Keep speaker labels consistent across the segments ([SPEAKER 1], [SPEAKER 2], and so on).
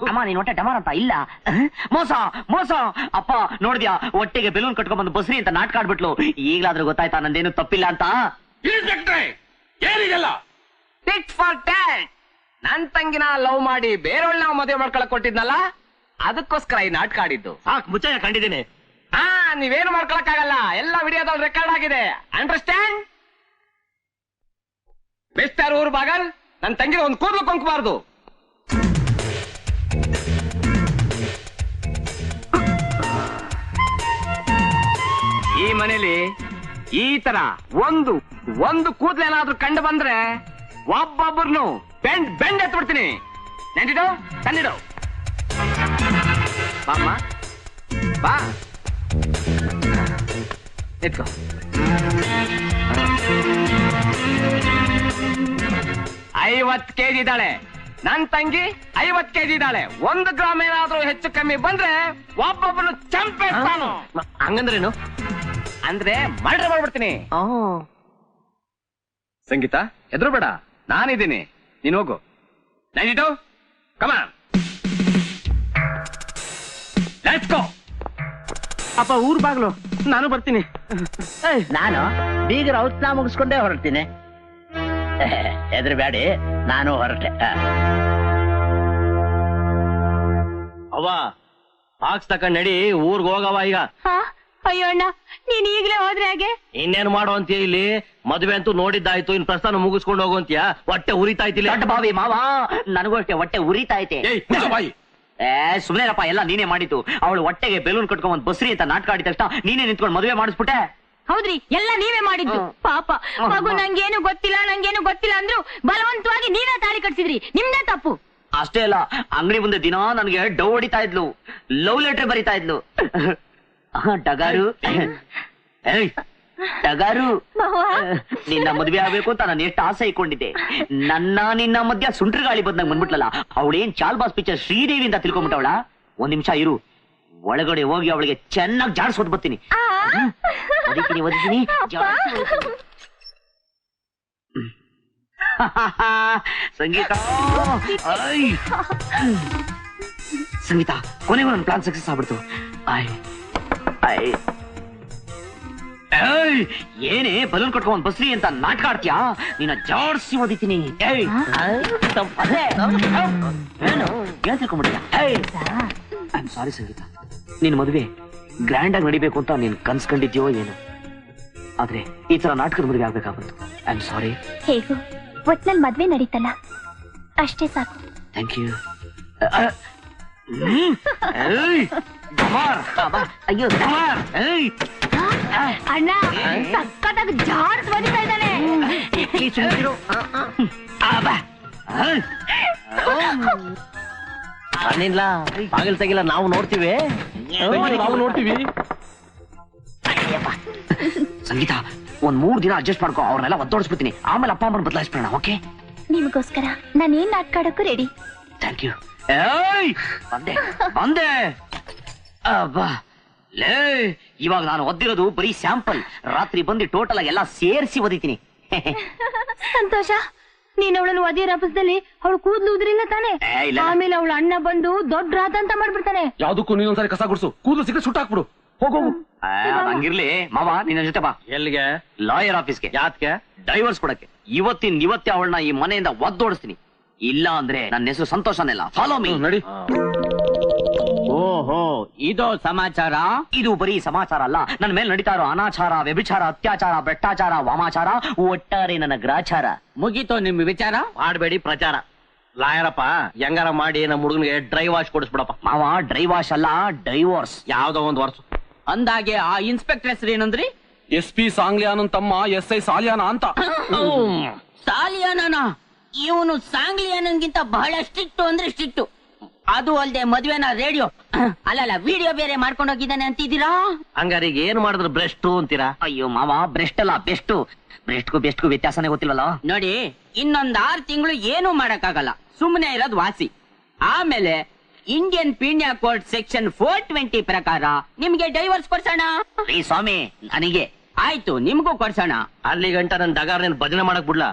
[SPEAKER 1] ಅಮ್ಮ ನೀನ್ ಹೊಟ್ಟೆ ಡಮಾರ್ ಅಂತ ಇಲ್ಲ. ಮೋಸ ಮೋಸ ಅಪ್ಪ ನೋಡಿದ್ಯಾ, ಹೊಟ್ಟೆಗೆ ಬೆಲೂನ್ ಕಟ್ಕೊಂಡ್ ಬಂದು ಬಸ್ರಿ ಅಂತ ನಾಟಕ ಆಡ್ಬಿಟ್ಲು. ಈಗ್ಲಾದ್ರೂ ಗೊತ್ತಾಯ್ತಾ ನಂದೇನು ತಪ್ಪಿಲ್ಲ ಅಂತ.
[SPEAKER 2] ಏನಿದೆಲ್ಲ ಟಿಟ್ ಫಾರ್ ಟ್ಯಾಟ್. ನನ್ ತಂಗಿನ ಲವ್ ಮಾಡಿ ಬೇರೆಯವ್ಳನ್ನ ಮದುವೆ ಮಾಡ್ಕೊಳಕ್ ಕೊಟ್ಟಿದ್ನಲ್ಲ, ಅದಕ್ಕೋಸ್ಕರ ಈ ನಾಟಕ ಆಡಿದ್ದು.
[SPEAKER 3] ಸಾಕ್ ಮುಚ್ಚ ಕಂಡಿದ್ದೀನಿ.
[SPEAKER 2] ನೀವೇನು ಮಾಡ್ಕೊಳಕ್ ಆಗಲ್ಲ, ಎಲ್ಲ ವಿಡಿಯೋದಲ್ಲಿ ರೆಕಾರ್ಡ್ ಆಗಿದೆ. ಅಂಡರ್ಸ್ಟ್ಯಾಂಡ್ ಮಿಸ್ಟರ್ ಊರ್ ಬಾಗಲ್, ನನ್ ತಂಗಿನ ಒಂದು ಕೂದಲು ಕೊಂಕಬಾರ್ದು. ಈ ಮನೇಲಿ ಈ ತರ ಒಂದು ಕೂದಲೇನಾದ್ರೂ ಕಂಡು ಬಂದ್ರೆ ಒಬ್ಬೊಬ್ಬರನ್ನು ಬೆಂಡ್ ಎತ್ಬಿಡ್ತೀನಿ. ನೆಂದಿಡು ತಂದಿಡು. ಬಾಮ್ಮ ಬಾ ಎತ್ಕೋ. 50 kg ಇದ್ದಾಳೆ ನನ್ ತಂಗಿ, 50 kg ಇದ್ದಾಳೆ. 1 ಗ್ರಾಮ್ ಏನಾದ್ರೂ ಹೆಚ್ಚು ಕಮ್ಮಿ ಬಂದ್ರೆ ಒಬ್ಬೊಬ್ಬರು ಚಂಪೇಸ್ತಾನು.
[SPEAKER 3] ಹಂಗಂದ್ರೇನು?
[SPEAKER 2] ಅಂದ್ರೆ ಮರ್ಡರ್ ಮಾಡ್ಬಿಡ್ತೀನಿ. ಸಂಗೀತ ಎದ್ರು ಬೇಡ, ನಾನಿದ್ದೀನಿ, ನೀನ್ ಹೋಗು. ನಾನಿಟ್ಟು ಕಮಾನ್ ಲೆಟ್ಸ್ ಗೋ.
[SPEAKER 3] ಅಪ್ಪ ಊರ್ ಬಾಗ್ಲು, ನಾನು ಬರ್ತೀನಿ.
[SPEAKER 1] ನಾನು ಬೀಗರ ಔಷಧ ಮುಗಿಸ್ಕೊಂಡೇ ಹೊರಡ್ತೀನಿ. ಎದ್ರ ಬ್ಯಾಡಿ, ನಾನು ಹೊರಟೆ.
[SPEAKER 3] ಅವ್ವ ಬಾಕ್ಸ್ ತಕೊಂಡ್ ನಡಿ, ಊರ್ಗ್ ಹೋಗವ ಈಗ.
[SPEAKER 4] ಅಯ್ಯೋ ಅಣ್ಣ, ನೀನ್ ಈಗ್ಲೇ ಹೋದ್ರೆ ಹಾಗೆ?
[SPEAKER 3] ಇನ್ನೇನ್ ಮಾಡೋ ಅಂತೀಯ ಇಲ್ಲಿ? ಮದ್ವೆ ಅಂತೂ ನೋಡಿದ್ದಾಯ್ತು, ಇನ್ ಪ್ರಸ್ಥಾನ ಮುಗಿಸ್ಕೊಂಡು ಹೋಗು ಅಂತೀಯ? ಹೊಟ್ಟೆ ಉರಿತಾಯ್ತಿಲ್ಲ.
[SPEAKER 1] ದೊಡ್ಡ ಬಾವಿ ಮಾವ, ನನಗೂ ಅಷ್ಟೇ ಹೊಟ್ಟೆ ಉರಿತಾ ಐತೆ. ಸುಮ್ನೆರಪ್ಪ, ಎಲ್ಲ ನೀನೇ ಮಾಡಿದ್ದು. ಅವಳು ಹೊಟ್ಟೆಗೆ ಬೆಲೂನ್ ಕಟ್ಕೊಂಡ್ ಬಸ್ರಿ ಅಂತ ನಾಟಕ ಆಡಿದ ತಕ್ಷಣ ನೀನೇ ನಿಂತ್ಕೊಂಡು ಮದುವೆ ಮಾಡಿಸ್ಬಿಟ್ಟೆ.
[SPEAKER 4] ಹೌದ್ರಿ, ಎಲ್ಲ ನೀವೇ ಮಾಡಿದ್ದು. ಪಾಪ ಮಗು ನಂಗೇನು ಗೊತ್ತಿಲ್ಲ ಅಂದ್ರು ಬಲವಂತವಾಗಿ ನೀವೇ ತಾಳಿ ಕಟ್ಸಿದ್ರಿ. ನಿಮ್ದೇ ತಪ್ಪು.
[SPEAKER 1] ಅಷ್ಟೇ ಅಲ್ಲ, ಅಂಗಡಿ ಮುಂದೆ ದಿನ ನನಗೆ ಡೌ ಹೊಡಿತಾ ಇದ್ಲು, ಲವ್ ಲೆಟರ್ ಬರಿತಾ ಇದ್ಲು. ಟಗಾರು ಟಗಾರು, ನಿನ್ನ ಮದ್ವೆ ಆಗ್ಬೇಕು ಅಂತ ನಾನು ಎಷ್ಟು ಆಸೆ ಇಟ್ಕೊಂಡಿದ್ದೆ. ನಿನ್ನ ಮಧ್ಯ ಸುಂಟ್ರ ಗಾಳಿ ಬಂದಂಗ್ ಬಂದ್ಬಿಟ್ಲಲ್ಲ. ಅವಳೇನ್ ಚಾಲ್ಬಾಸ್ ಪಿಕ್ಚರ್ ಶ್ರೀದೇವಿ ಅಂತ ತಿಳ್ಕೊಂಡ್ಬಿಟ್ಟವಳ. 1 ನಿಮಿಷ ಇರು, ಒಳಗಡೆ ಹೋಗಿ ಅವಳಿಗೆ ಚೆನ್ನಾಗಿ ಜಾಡ್ಸೋದ್ ಬರ್ತೀನಿ. ಒದಿತೀನಿ ಸಂಗೀತ. ಸಂಗೀತ, ಕೊನೆಗೂ ನನ್ನ ಪ್ಲಾನ್ ಸಕ್ಸಸ್ ಆಗ್ಬಿಡ್ತು. ಏನೇ ಬಲೂನ್ ಕಟ್ಕೊಂಡ್ ಬಸ್ರಿ ಅಂತ ನಾಟಕ ಆಡ್ತೀಯಾ? ನಿನ್ನ ಜಾಡ್ಸಿ ಓದಿತೀನಿ. ಏನ್ ತಿಳ್ಕೊಂಡ್ಬಿಟ್ಟಿಯ? ಸಾರಿ ಸಂಗೀತ, ನಿನ್ ಮದುವೆ ಗ್ರ್ಯಾಂಡ್ ಆಗಿ ನಡಿಬೇಕು ಅಂತ ನೀನ್ ಕನ್ಸ್ಕೊಂಡಿದ್ಯೋ ಏನೋ, ಆದ್ರೆ ಈ ತರ ನಾಟಕದ ಮದುವೆ ಆಗ್ಬೇಕಾಗ್ಬಿಡ್ತು. I am sorry.
[SPEAKER 4] ಹೇಗೂ ಒಟ್ನಲ್ಲಿ ಮದ್ವೆ ನಡೀತಲ್ಲ, ಅಷ್ಟೇ ಸಾಕು.
[SPEAKER 1] Thank you. ಅಯ್ಯೋ
[SPEAKER 4] ಅಣ್ಣ, ಸಕ್ಕತ್ತಾಗಿ ಜಾಡ್ಸ್ ಬದಿತಾ ಇದ್ದಾನೆ.
[SPEAKER 3] ಅನಿಲ್ಲ, ಬಾಗಿಲ್ ತೆಗಿಲ್ಲ, ನಾವು ನೋಡ್ತೀವಿ.
[SPEAKER 1] ಸಂಗೀತ, 3 ದಿನ ಅಡ್ಜಸ್ಟ್ ಮಾಡ್ಕೋ, ಅವ್ರನ್ನೆಲ್ಲ ಒದ್ದೋಡಿಸ್ಬಿಡ್ತೀನಿ. ಆಮೇಲೆ ಅಪ್ಪ ಅಮ್ಮನ ಬದಲಾಯಿಸ್ಬಿಡೋಣ. ಓಕೆ?
[SPEAKER 4] ನಿಮಗೋಸ್ಕರ ನಾನೇನ್ ನಾಟಕ ಆಡೋಕ್ಕೂ ರೆಡಿ.
[SPEAKER 1] Thank you. ಬಂದೆ. ಲೇ, ಇವಾಗ ನಾನು ಓದಿರೋದು ಬರೀ ಸ್ಯಾಂಪಲ್. ರಾತ್ರಿ ಬಂದು ಟೋಟಲ್ ಆಗಿ ಎಲ್ಲ ಸೇರಿಸಿ ಓದಿತೀನಿ.
[SPEAKER 4] ಸಂತೋಷ, ನೀನ್ ಅವಳನ್ನು ಒದಿಯ ರಭಸದಲ್ಲಿ ಅವಳು ಕೂದ್ಲು ಉದ್ರಿಲ್ಲ ತಾನೆ. ಆಮೇಲೆ ಅವಳ ಅಣ್ಣ ಬಂದು ದೊಡ್ಡ ರಾತ ಅಂತ ಮಾಡ್ಬಿಡ್ತಾನೆ.
[SPEAKER 2] ಯಾವ್ದಕ್ಕೂ ನೀನೊಂದ್ಸರಿ ಕಸ ಗುಡ್ಸು, ಕೂದಲು ಸಿಕ್ಕ ಸುಟ್ಟಾಕ್ಬಿಡು. ಹೋಗು. ಹಂಗಿರ್ಲಿ ಮಾವ, ನಿನ್ನ ಜೊತೆ ಬಾ.
[SPEAKER 3] ಎಲ್ಲಿಗೆ?
[SPEAKER 2] ಲಾಯರ್ ಆಫೀಸ್ಗೆ.
[SPEAKER 3] ಯಾತ್ಗೆ?
[SPEAKER 2] ಡೈವರ್ಸ್ ಕೊಡಕ್ಕೆ. ಇವತ್ತೇ ಅವಳನ್ನ ಈ ಮನೆಯಿಂದ ಒದ್ದೋಡಿಸ್ತೀನಿ. ಇಲ್ಲ ಅಂದ್ರೆ ನನ್ನ ಹೆಸರು ಸಂತೋಷನೆಲ್ಲ. Follow me. ನಡಿ.
[SPEAKER 1] ಓಹೋ, ಇದು ಸಮಾಚಾರ? ಇದು ಬರೀ ಸಮಾಚಾರ ಅಲ್ಲ, ನನ್ನ ಮೇಲೆ ನಡೀತಾ ಇರೋ ಅನಾಚಾರ, ವ್ಯಭಿಚಾರ, ಅತ್ಯಾಚಾರ, ಭ್ರಷ್ಟಾಚಾರ, ವಾಮಾಚಾರ, ಒಟ್ಟಾರೆ ನನ್ನ ಗ್ರಾಚಾರ.
[SPEAKER 3] ಮುಗೀತೋ ನಿಮ್ ವಿಚಾರ? ಮಾಡಬೇಡಿ ಪ್ರಚಾರ. ಲಾಯರಪ್ಪ, ಹೆಂಗಾರ ಮಾಡಿ ನಮ್ಮ ಹುಡುಗನಿಗೆ ಡ್ರೈ ವಾಶ್ ಕೊಡಿಸ್ಬಿಡಪ್ಪ.
[SPEAKER 1] ಮಾವ, ಡ್ರೈ ವಾಶ್ ಅಲ್ಲ, ಡೈವೋರ್ಸ್.
[SPEAKER 3] ಯಾವ್ದೋ ಒಂದು ವರ್ಷ.
[SPEAKER 1] ಅಂದಾಗೆ ಆ ಇನ್ಸ್ಪೆಕ್ಟರ್ ಹೆಸರು ಏನಂದ್ರಿ?
[SPEAKER 2] SP ಸಾಂಗ್ಲಿಯಾನನ್ ತಮ್ಮ SI ಸಾಲಿಯಾನ ಅಂತ.
[SPEAKER 1] ಸಾಲಿಯಾನ? ಇವನು ಸಾಂಗ್ಲಿಯಾನನ್ಗಿಂತ ಬಹಳ ಸ್ಟ್ರಿಕ್ಟ್ ಅಂದ್ರೆ ಸ್ಟ್ರಿಕ್ಟ್. ಅದು ಅಲ್ದೆ ಮದ್ವೆನ ರೇಡಿಯೋ ಅಲ್ಲಲ್ಲ ವಿಡಿಯೋ ಬೇರೆ ಮಾಡ್ಕೊಂಡು ಹೋಗಿದ್ದಾನೆ ಅಂತಿದ್ದೀರಾ?
[SPEAKER 3] ಹಂಗಾರೆ ಈಗ ಏನ್ ಮಾಡಿದ್ರು ಬ್ರೆಸ್ಟ್ ಅಂತೀರಾ?
[SPEAKER 1] ಅಯ್ಯೋ ಮಾವ, ಬ್ರೆಸ್ಟ್ ಅಲ್ಲ ಬೆಸ್ಟ್. ಬೆಸ್ಟ್ಗೂ ವ್ಯತ್ಯಾಸನೇ ಗೊತ್ತಿಲ್ವಲ್ಲ. ನೋಡಿ, ಇನ್ನೊಂದ್ 6 ತಿಂಗಳು ಏನೂ ಮಾಡಕ್ಕಾಗಲ್ಲ, ಸುಮ್ಮನೆ ಇರೋದು ವಾಸಿ. ಆಮೇಲೆ ಇಂಡಿಯನ್ ಪೀಣ್ಯ ಕೋಡ್ ಸೆಕ್ಷನ್ 420 ಪ್ರಕಾರ ನಿಮ್ಗೆ ಡೈವರ್ಸ್ ಕೊಡ್ಸೋಣ. ಈ ಸ್ವಾಮಿ, ನನಗೆ
[SPEAKER 5] ಆಯ್ತು ನಿಮ್ಗೂ ಕೊಡ್ಸೋಣ.
[SPEAKER 3] ಅಲ್ಲಿ ಗಂಟ ನನ್ ಡಗಾರ್ ನೀನ್ ಭಜನೆ ಮಾಡಕ್ ಬಿಡ್ಲಾ?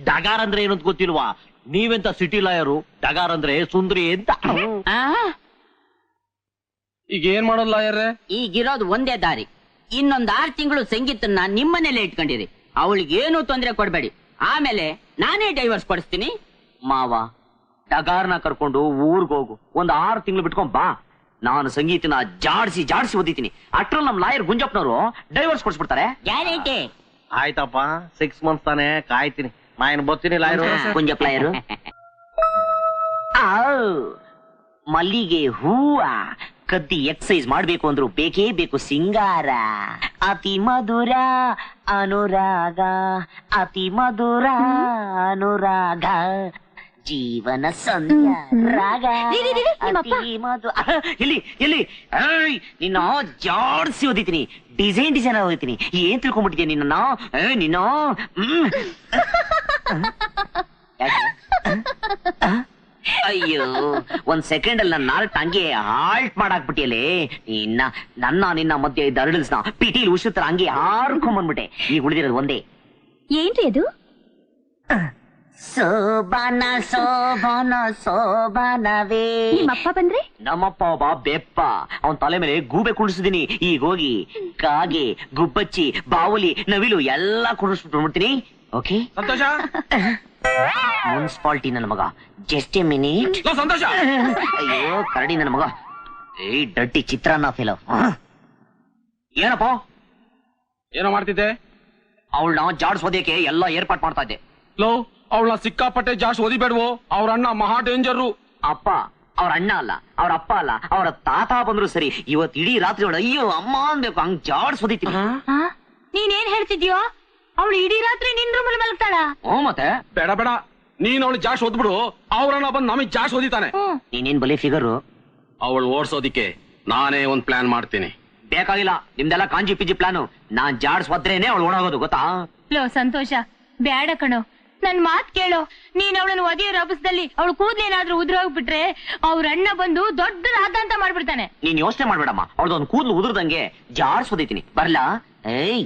[SPEAKER 3] ಡಗಾರ್ ಅಂದ್ರೆ ಏನು ಅಂತ ಗೊತ್ತಿಲ್ವಾ? ನೀವೆಂತ ಸಿಟಿ ಲಾಯರು, ಡಗಾರ್ ಅಂದ್ರೆ ಸುಂದ್ರಿ ಅಂತ.
[SPEAKER 2] ಈಗ ಏನ್ ಮಾಡೋದ್ ಲಾಯರ್ರೆ?
[SPEAKER 5] ಈಗಿರೋದು ಒಂದೇ ದಾರಿ. ಇನ್ನೊಂದ್ 6 ತಿಂಗಳು ಸಂಗೀತನ್ನ ನಿಮ್ಮನೇಲೆ ಇಟ್ಕೊಂಡಿರಿ. ಅವಳಿಗೇನು ತೊಂದ್ರೆ ಕೊಡ್ಬೇಡಿ. ಆಮೇಲೆ ನಾನೇ ಡೈವರ್ಸ್ ಕೊಡಿಸ್ತೀನಿ.
[SPEAKER 1] ಮಾವ, ಡಗಾರ್ನ ಕರ್ಕೊಂಡು ಊರ್ಗ್ ಹೋಗು. ಒಂದ್ 6 ತಿಂಗಳು ಬಿಟ್ಕೊಂಡ್ ಬಾ. ನಾನು ಸಂಗೀತನ ಜಾಡ್ಸಿ ಓದಿತೀನಿ. ಅಟ್ರಲ್ಲಿ ನಮ್ ಲಾಯರ್ ಗುಂಜಪ್ಪನವರು ಡೈವರ್ಸ್ ಕೊಡ್ಸ್ಬಿಡ್ತಾರೆ.
[SPEAKER 5] ಗ್ಯಾರಂಟಿ.
[SPEAKER 3] ಆಯ್ತಪ್ಪ, 6 ಮಂತ್ಸ್ ತಾನೆ, ಕಾಯ್ತೀನಿ. ನಾ ಏನ್ ಬರ್ತೀನಿ ಲಾಯರು.
[SPEAKER 1] ಗುಂಜಪ್ಪ ಲಾಯರು. ಮಲ್ಲಿಗೆ ಹೂವ ಕದ್ದಿ ಎಕ್ಸೈಸ್ ಮಾಡ್ಬೇಕು ಅಂದ್ರು ಬೇಕೇ ಬೇಕು ಸಿಂಗಾರ. ಅತಿ ಮಧುರ ಅನುರಾಗ, ಅತಿ ಮಧುರ ಅನುರಾಗ, ಜೀವನ ಸಂಧ್ಯಾ ರಾಗ. ಇಲ್ಲಿ ನಿನ್ನ ಜಾಡ್ಸಿ ಓದಿತೀನಿ, ಡಿಸೈನ್ ಓದಿತೀನಿ. ಏನ್ ತಿಳ್ಕೊಂಡ್ಬಿಟ್ಟಿದ್ಯಾ ನಿನ್ನ? ನಿನ್ನ ಅಯ್ಯೋ, ಒಂದ್ ಸೆಕೆಂಡ್ ಅಲ್ಲಿ ನನ್ನ ನಾಲ್ಕು ಹಂಗೆ ಹಾಲ್ಟ್ ಮಾಡಾಕ್ಬಿಟ್ಟಿಯಲ್ಲೇ. ನಿನ್ನ ಮಧ್ಯೆ ಇದ್ದ ಅರಳಿಸ್ನ ಪಿಟೀಲ್ ಉಸಿತ್ರ ಹಂಗೆ ಹಾರ್ಕೊಂಡ್ಬಂದ್ಬಿಟ್ಟೆ. ಈಗ ಉಳಿದಿರೋದು ಒಂದೇ.
[SPEAKER 4] ಏನ್ರಿ ಅದು?
[SPEAKER 1] ಸೋಬಾನ ಸೋಬಾನ ಸೋಬಾನವೇ.
[SPEAKER 4] ನಿಮ್ಮಪ್ಪ ಬಂದ್ರೆ?
[SPEAKER 1] ನಮ್ಮಪ್ಪ ಒಬ್ಬ ಬೆಪ್ಪ. ಅವನ್ ತಲೆ ಮೇಲೆ ಗೂಬೆ ಕುಣಿಸಿದೀನಿ. ಈಗ ಹೋಗಿ ಕಾಗೆ, ಗುಬ್ಬಚ್ಚಿ, ಬಾವುಲಿ, ನವಿಲು ಎಲ್ಲಾ ಕುಣಿಸ್ಬಿಟ್ಬಿಡ್ತೀನಿ. ಓಕೆ
[SPEAKER 2] ಸಂತೋಷ.
[SPEAKER 1] ಮುನ್ಸಿಪಾಲಿಟಿ ನನ್ನ ಮಗ. Just a minute.
[SPEAKER 2] ಸಂತೋಷ.
[SPEAKER 1] ಅಯ್ಯೋ ಕರಡಿ ನನ್ನ ಮಗ. ಏಯ್ ಡಟ್ಟಿ ಚಿತ್ರಾನ್ನ ಫೇಲ್. ಏನಪ್ಪ
[SPEAKER 2] ಏನೋ ಮಾಡ್ತಿದ್ದೆ?
[SPEAKER 1] ಅವಳನ್ನ ಜಾಡ್ಸೋದಕ್ಕೆ ಎಲ್ಲ ಏರ್ಪಾಟ್ ಮಾಡ್ತಾ ಇದ್ದೆ.
[SPEAKER 2] ಲೋ, ಅವಳ ಸಿಕ್ಕಾಪಟ್ಟೆ ಜಾಸ್ತಿ ಓದಿಬೇಡ್ವೋ. ಅವ್ರ ಅಣ್ಣ ಮಹಾ ಡೇಂಜರು.
[SPEAKER 1] ಅಪ್ಪ ಅವ್ರ ಅಣ್ಣ ಅಲ್ಲ, ಅವ್ರ ಅಪ್ಪ ಅಲ್ಲ, ಅವರ ತಾತ ಬಂದ್ರು ಸರಿ. ಇವತ್ತು ಇಡೀ ರಾತ್ರಿ ಅವಳು ಅಯ್ಯೋ ಅಮ್ಮ ಅನ್ಬೇಕು, ಹಂಗ್ ಜಾಡ್ಸೋದಿತ್ತೀನಿ.
[SPEAKER 4] ನೀನೇನ್ ಹೇಳ್ತಿದ್ಯೋ? ಅವಳು ಇಡೀ ರಾತ್ರಿ ನಿನ್ ರೂಮಲ್ಲಿ ಮಲಗ್ತಾಳ?
[SPEAKER 1] ಮತ್ತೆ
[SPEAKER 2] ಬೇಡ ಬೇಡ, ನೀನ್ ಅವಳು ಜಾಸ್ತಿ ಓದ್ಬಿಡು. ಅವ್ರನ್ನ ಬಂದ್ ನಮಗ್ ಜಾಸ್ತಿ ಓದಿತಾನೆ.
[SPEAKER 1] ನೀನೇನ್ ಬಲಿ ಫಿಗರು.
[SPEAKER 2] ಅವಳು ಓಡ್ಸೋದಿಕ್ಕೆ ನಾನೇ ಒಂದ್ ಪ್ಲಾನ್ ಮಾಡ್ತೀನಿ.
[SPEAKER 1] ಬೇಕಾಗಿಲ್ಲ ನಿಮ್ದೆಲ್ಲ ಕಾಂಜಿ ಪಿಜಿ ಪ್ಲಾನು. ನಾನ್ ಜಾಡ್ಸೋದ್ರೇನೆ ಅವಳು ಓಡಾಗೋದು, ಗೊತ್ತಾ?
[SPEAKER 4] ಲೋ ಸಂತೋಷ, ಬೇಡ ಕಣೋ, ನನ್ ಮಾತ್ ಕೇಳೋ. ನೀನ್ ಅವಳನ್ನು ಒದೆಯ ರಭಸದಲ್ಲಿ ಅವಳು ಕೂದ್ಲೇನಾದ್ರೂ ಉದುರೋಗ್ಬಿಟ್ರೆ ಅವ್ರ ಅಣ್ಣ ಬಂದು ದೊಡ್ಡ ರಾಧಾಂತ ಮಾಡ್ಬಿಡ್ತಾನೆ.
[SPEAKER 1] ನೀನ್ ಯೋಚನೆ ಮಾಡ್ಬೇಡಮ್ಮ, ಅವಳದೊಂದು ಕೂದ್ಲು ಉದುರ್ದಂಗೆ ಜಾಡ್ಸೋದೈತೀನಿ. ಬರ್ಲಾ? ಏಯ್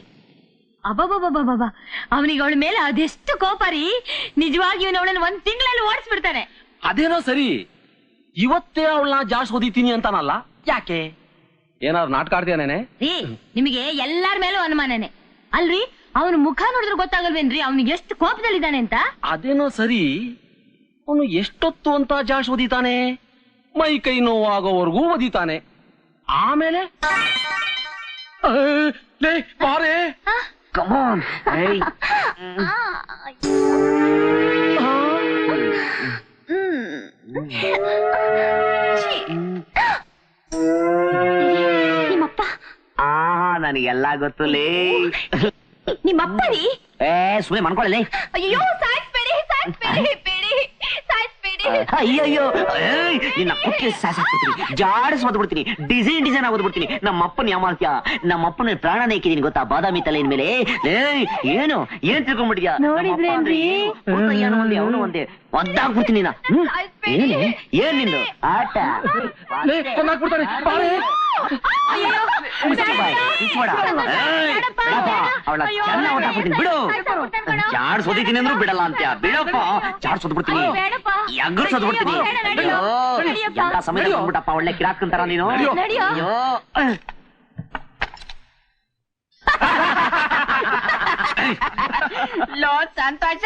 [SPEAKER 4] ಅಬ್ಬಬ್ಬಬ್ಬಬ್ಬ, ಅವನಿಗೆ ಅವಳ ಮೇಲೆ ಅದೆಷ್ಟು ಕೋಪ ರೀ. ನಿಜವಾಗಿ ಅವಳನ್ನು 1 ತಿಂಗಳಲ್ಲಿ ಓಡಿಸ್ಬಿಡ್ತಾನೆ.
[SPEAKER 3] ಅದೇನೋ ಸರಿ, ಇವತ್ತೇ ಅವಳನ್ನ ಜಾಸ್ತಿ ಓದಿತೀನಿ ಅಂತಾನಲ್ಲ, ಯಾಕೆ?
[SPEAKER 2] ಏನಾದ್ರು ನಾಟಕ ಆಡ್ತೀಯನೇನೆ?
[SPEAKER 4] ರೀ, ನಿಮಗೆ ಎಲ್ಲಾರ ಮೇಲೂ ಅನುಮಾನನೆ ಅಲ್ರಿ? ಅವನ ಮುಖ ನೋಡಿದ್ರೆ ಗೊತ್ತಾಗಲ್ವೇನ್ರಿ ಅವನಿಗೆ ಎಷ್ಟು ಕೋಪದಲ್ಲಿದ್ದಾನೆ ಅಂತ?
[SPEAKER 3] ಅದೇನೋ ಸರಿ, ಅವನು ಎಷ್ಟೊತ್ತು ಅಂತ ಜಾಸ್ತಿ ಓದಿತಾನೆ? ಮೈ ಕೈ ನೋವಾಗೋವರೆಗೂ ಓದಿತಾನೆ. ಆಮೇಲೆ ಬಾರೆ
[SPEAKER 1] ಕಮಾನ್. ಏಯ್
[SPEAKER 4] ನಿಮ್ಮಪ್ಪ?
[SPEAKER 1] ನನಗೆಲ್ಲ ಗೊತ್ತಲೇ.
[SPEAKER 4] ನಿಮ್ಮಪ್ಪ ರೀ?
[SPEAKER 1] ಸುಮ್ಮನೆ ಮಾಡ್ಕೊಳ್ಳಲೇ.
[SPEAKER 4] ಅಯ್ಯೋ ಸಾಯಿಸ್ಬೇಡಿ, ಸಾಯಿಸ್ಬೇಡಿ, ಬೇಡಿ, ಸಾಯಿಸ್ಬೇಡಿ.
[SPEAKER 1] ಅಯ್ಯಯ್ಯೋ, ನಿನ್ನ ಕುಕ್ಕೆ ಸಾಯಿಸ್ಬಿಡ್ತೀನಿ, ಜಾಡಿಸ್ಬಿಡ್ತೀನಿ, ಡಿಸೈನ್ ಓದ್ಬಿಡ್ತೀನಿ. ನಮ್ಮಪ್ಪನ ಯಾವ ಮಾಡ್ತೀಯ? ನಮ್ಮಪ್ಪನ ಪ್ರಾಣನೇ ಇಕ್ಕಿದೀನಿ ಗೊತ್ತಾ, ಬಾದಾಮಿ ತಲೆಯ ಮೇಲೆ. ಏನು ಏನ್ ತಿಳ್ಕೊಂಡ್ಬಿಟ್ಟಿದ್ಯಾ? ಅವನು ಒಂದೇ ಒದ್ದಾಗ್ಬಿಡ್ತೀನಿ. ಏನ್ ನಿಂದು ಆಟ? ಅವಳ ಚೆನ್ನ ಹೊಟ್ಟಾಕ್ಬಿಡ್ತೀನಿ, ಬಿಡು. ಜಾಡ್ಸೋದಿದ್ದೀನಿ ಅಂದ್ರೂ ಬಿಡಲ್ಲ ಅಂತ್ಯ. ಬಿಡಪ್ಪ, ಜಾಡ್ಸೋದ್ಬಿಡ್ತೀನಿ, ಎಗ್ಗರ್ಸೋದ್ಬಿಡ್ತೀನಿ. ಎಲ್ಲ ಸಮಯ ಬಂದ್ಬಿಟ್ಟಪ್ಪ, ಒಳ್ಳೆ ಕಿರಾಕಂತಾರ ನೀನು. ಅಯ್ಯೋ
[SPEAKER 5] ಲೋ ಸಂತೋಷ,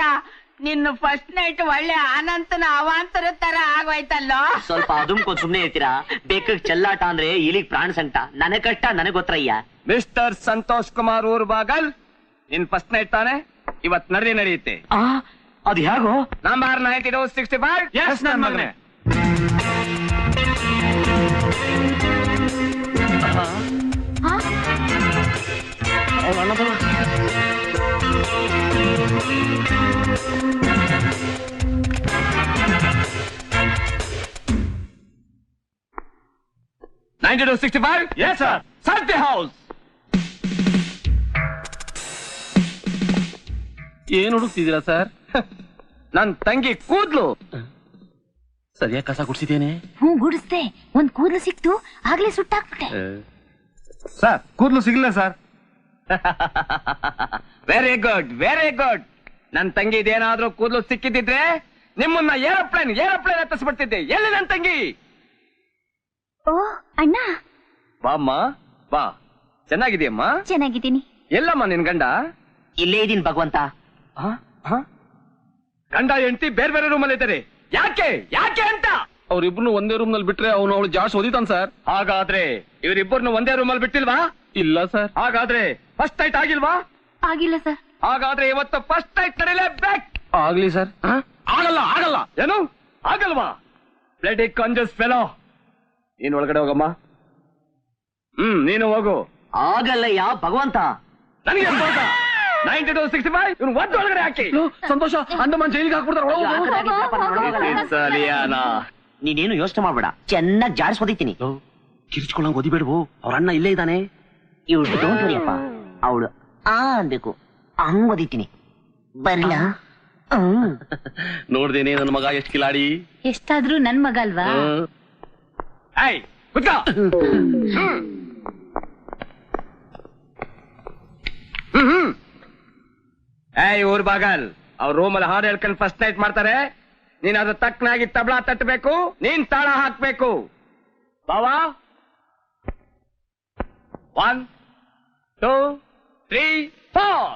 [SPEAKER 5] ನಿನ್ನ ಫಸ್ಟ್ ನೈಟ್ ಒಳ್ಳೆ ಅನಂತನ ಅವಾಂತರ ತರ ಆಗೋಯ್ತಲ್ಲೋ.
[SPEAKER 1] ಸ್ವಲ್ಪ ಅದುಮ್ಕೊಂಡ್ ಸುಮ್ನೆ ಇರ್ತೀರಾ? ಬೇಕಾಗ್ ಚೆಲ್ಲಾಟ ಅಂದ್ರೆ ಇಲಿಗ್ ಪ್ರಾಣ ಸಂಕಟ. ನನಗ್ ಕಷ್ಟ ನನಗ್ ಗೊತ್ತಯ್ಯ.
[SPEAKER 2] ಮಿಸ್ಟರ್ ಸಂತೋಷ್ ಕುಮಾರ್ ಊರ್ ಬಾಗಲ್, ನಿನ್ ಫಸ್ಟ್ ನೈಟ್ ತಾನೆ? ಇವತ್ ನಡೆಯುತ್ತೆ.
[SPEAKER 1] ಅದು ಹೇಗೋ?
[SPEAKER 2] ನಂಬರ್ 9265. ಎಸ್ ನನ್ ಮಗನೇ. Yes, sir. Search the house.
[SPEAKER 3] ಏನ್ ಹುಡುಕ್ತಿದ್ದೀರಾ ಸರ್?
[SPEAKER 2] ನನ್ ತಂಗಿ ಕೂದ್ಲು
[SPEAKER 3] ಸರಿಯಾಗಿ ಕಸ ಗುಡ್ಸಿದ್ದೇನೆ.
[SPEAKER 4] ಗುಡಿಸ್ದೆ. ಒಂದ್ ಕೂದಲು ಸಿಕ್ತು, ಆಗ್ಲೇ ಸುಟ್ಟಾಕ್ಬಿಟ್ಟೆ.
[SPEAKER 6] ಸರ್ ಕೂದಲು ಸಿಗಲಿಲ್ಲ sir.
[SPEAKER 2] Very good very good. ನನ್ ತಂಗಿ ಇದೇನಾದ್ರೂ ಕೂದಲು ಸಿಕ್ಕಿದ್ರೆ ನಿಮ್ಮನ್ನ ಏರೋಪ್ಲೇನ್ ಹತ್ತಿಸ್ಬಿಡ್ತಿದ್ದೆ. ಎಲ್ಲಿ ನನ್ ತಂಗಿ?
[SPEAKER 4] ಓ ಅಣ್ಣ,
[SPEAKER 2] ಬಾಮ್ಮ ಬಾ. ಚೆನ್ನಾಗಿದೆಯಮ್ಮ?
[SPEAKER 4] ಚೆನ್ನಾಗಿದ್ದೀನಿ.
[SPEAKER 2] ಎಲ್ಲಮ್ಮ ನಿನ್ ಗಂಡ?
[SPEAKER 1] ಇಲ್ಲೇ ಇದೀನಿ ಭಗವಂತ.
[SPEAKER 2] ಗಂಡ ಹೆಂಡತಿ ಬೇರೆ ಬೇರೆ ರೂಮಲ್ಲಿ ಇದ್ದಾರೆ. ಯಾಕೆ ಅಂತ?
[SPEAKER 3] ಅವ್ರಿಬ್ರು ಒಂದೇ ರೂಮ್ ನಲ್ಲಿ ಬಿಟ್ರೆ ಅವಳು ಜಾಸ್ತಿ ಓದಿತಾನ ಸರ್.
[SPEAKER 2] ಹಾಗಾದ್ರೆ ಇವರಿಬ್ಬರನ್ನು ಒಂದೇ ರೂಮಲ್ಲಿ ಬಿಟ್ಟಿಲ್ವಾ?
[SPEAKER 3] ಇಲ್ಲ ಸರ್.
[SPEAKER 2] ಹಾಗಾದ್ರೆ ಫಸ್ಟ್ ನೈಟ್ ಆಗಿಲ್ವಾ?
[SPEAKER 4] ಆಗಿಲ್ಲ ಸರ್.
[SPEAKER 2] ಹಾಗಾದ್ರೆ ಇವತ್ತು ಫಸ್ಟ್ ನೈಟ್ ನಡೀಲೇಬೇಕು.
[SPEAKER 3] ಆಗ್ಲಿ ಸರ್. ಆಗಲ್ಲ.
[SPEAKER 2] ಏನು ಆಗಲ್ವಾ? ಬ್ಲಡಿ ಕಾಂಜಸ್ ಫೆಲೋ. ನೀನ್ ಒಳಗಡೆ ಹೋಗಮ್ಮ. ನೀನು ಹೋಗು.
[SPEAKER 1] ಆಗಲ್ಲಯ್ಯ ಭಗವಂತ.
[SPEAKER 2] ನನಗೆ 9265 ಇವನು ಒದ್ದು ಒಳಗಡೆ ಹಾಕಿ.
[SPEAKER 3] ಸಂತೋಷ, ಅಂಡಮಾನ್ ಜೈಲಿಗೆ ಹಾಕ್ಬಿಡ್ತಾರ.
[SPEAKER 1] ನೀನೇನು ಯೋಚನೆ ಮಾಡ್ಬೇಡ, ಚೆನ್ನಾಗಿ ಜಾಡ್ಸ್ ಹೊಡಿತೀನಿ.
[SPEAKER 3] ಕಿರ್ಚ್ಕೊಳ್ಳಂಗ್ ಓದಿಬೇಡ್ವು, ಅವ್ರ ಅಣ್ಣ ಇಲ್ಲೇ ಇದ್ದಾನೆ.
[SPEAKER 1] ಇವಳು ಡೋಂಟ್ ವರಿಯಪ್ಪ, ಅವಳು ಅನ್ಬೇಕು, ಹಂಗ್ ಓದಿತೀನಿ. ಬರ್ಲ?
[SPEAKER 3] ನೋಡ್ದೇನೆ ನನ್ನ ಮಗ ಎಷ್ಟ್ ಕಿಲಾಡಿ.
[SPEAKER 4] ಎಷ್ಟಾದ್ರೂ ನನ್ ಮಗ ಅಲ್ವಾ?
[SPEAKER 2] ಏಯ್ ಕುತ್ಕೋ. ಏಯ್ ಊರ್ ಬಾಗಲ್, ಅವ್ರ ರೂಮಲ್ಲಿ ಹಾಡು ಹೇಳ್ಕೊಂಡು ಫಸ್ಟ್ ನೈಟ್ ಮಾಡ್ತಾರೆ. ನೀನ್ ಅದು ತಕ್ಕನಾಗಿ ತಬಲಾ ತಟ್ಟಬೇಕು, ನೀನ್ ತಾಳ ಹಾಕ್ಬೇಕು. ಬಾವಾ 1 2 3 4